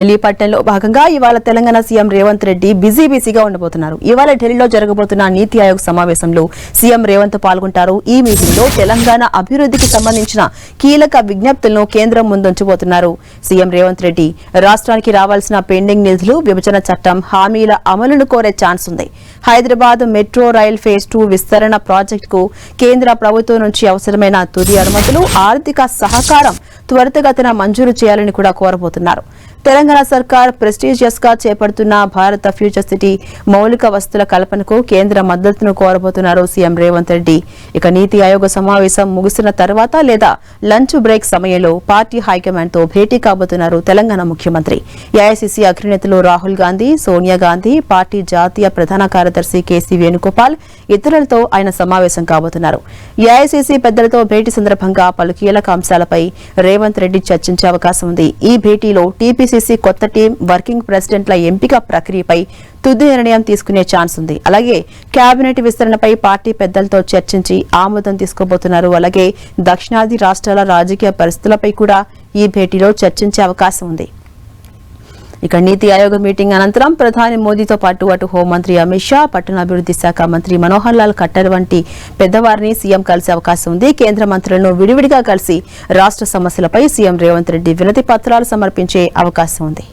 ఢిల్లీ భాగంగా ఇవాళ తెలంగాణ సీఎం రేవంత్ రెడ్డి బిజీగా ఉండబోతున్నారు. ఇవాళ ఢిల్లీలో జరగబోతున్న నీతి ఆయోగ్ సమావేశంలో సీఎం రేవంత్ పాల్గొంటారు. ఈ మీటింగ్ లో తెలంగాణ అభివృద్ధికి సంబంధించిన కీలక విజ్ఞప్తులను కేంద్రం ముందుంచబోతున్నారు. సీఎం రేవంత్ రెడ్డి రాష్ట్రానికి రావాల్సిన పెండింగ్ నిధులు, విభజన చట్టం హామీల అమలును కోరే ఛాన్స్ ఉంది. హైదరాబాద్ మెట్రో రైల్ ఫేజ్ 2 విస్తరణ ప్రాజెక్టుకు కేంద్ర ప్రభుత్వం నుంచి అవసరమైన తుది అనుమతులు, ఆర్థిక సహకారం త్వరితగతిన మంజూరు చేయాలని కూడా కోరబోతున్నారు. తెలంగాణ సర్కార్ ప్రెస్టీజియస్ గా చేపడుతున్న భారత ఫ్యూచర్ సిటీ మౌలిక వసతుల కల్పనకు కేంద్ర మద్దతును కోరబోతున్నారు సీఎం రేవంత్ రెడ్డి. ఇక నీతి ఆయోగ సమావేశం ముగిసిన తర్వాత లేదా లంచ్ బ్రేక్ సమయంలో పార్టీ హైకమాండ్ తో భేటీ కాబోతున్నారు తెలంగాణ ముఖ్యమంత్రి. ఏఐసీసీ అగ్రనేతలు రాహుల్ గాంధీ, సోనియా గాంధీ, పార్టీ జాతీయ ప్రధాన కార్యదర్శి కేసీ వేణుగోపాల్ ఇతరులతో ఆయన సమావేశం కాబోతున్నారు. ఏఐసీసీ పెద్దలతో భేటీ సందర్భంగా పలు కీలక అంశాలపై రేవంత్ రెడ్డి చర్చించే అవకాశం ఉంది. ఈ భేటీలో టీపీసీసీ కొత్త టీం, వర్కింగ్ ప్రెసిడెంట్ల ఎంపిక ప్రక్రియపై తుది నిర్ణయం తీసుకునే ఛాన్స్ ఉంది. అలాగే కేబినెట్ విస్తరణపై పార్టీ పెద్దలతో చర్చించి ఆమోదం తీసుకోబోతున్నారు. అలాగే దక్షిణాది రాష్ట్రాల రాజకీయ పరిస్థితులపై కూడా ఈ భేటీలో చర్చించే అవకాశం ఉంది. ఇక నీతి ఆయోగ్ మీటింగ్ అనంతరం ప్రధాని మోదీతో పాటు అటు హోంమంత్రి అమిత్ షా, పట్టణాభివృద్ధి శాఖ మంత్రి మనోహర్ లాల్ ఖట్టర్ వంటి పెద్దవారిని సీఎం కలిసే అవకాశం ఉంది. కేంద్ర మంత్రులను విడివిడిగా కలిసి రాష్ట్ర సమస్యలపై సీఎం రేవంత్ రెడ్డి వినతి పత్రాలు సమర్పించే అవకాశం ఉంది.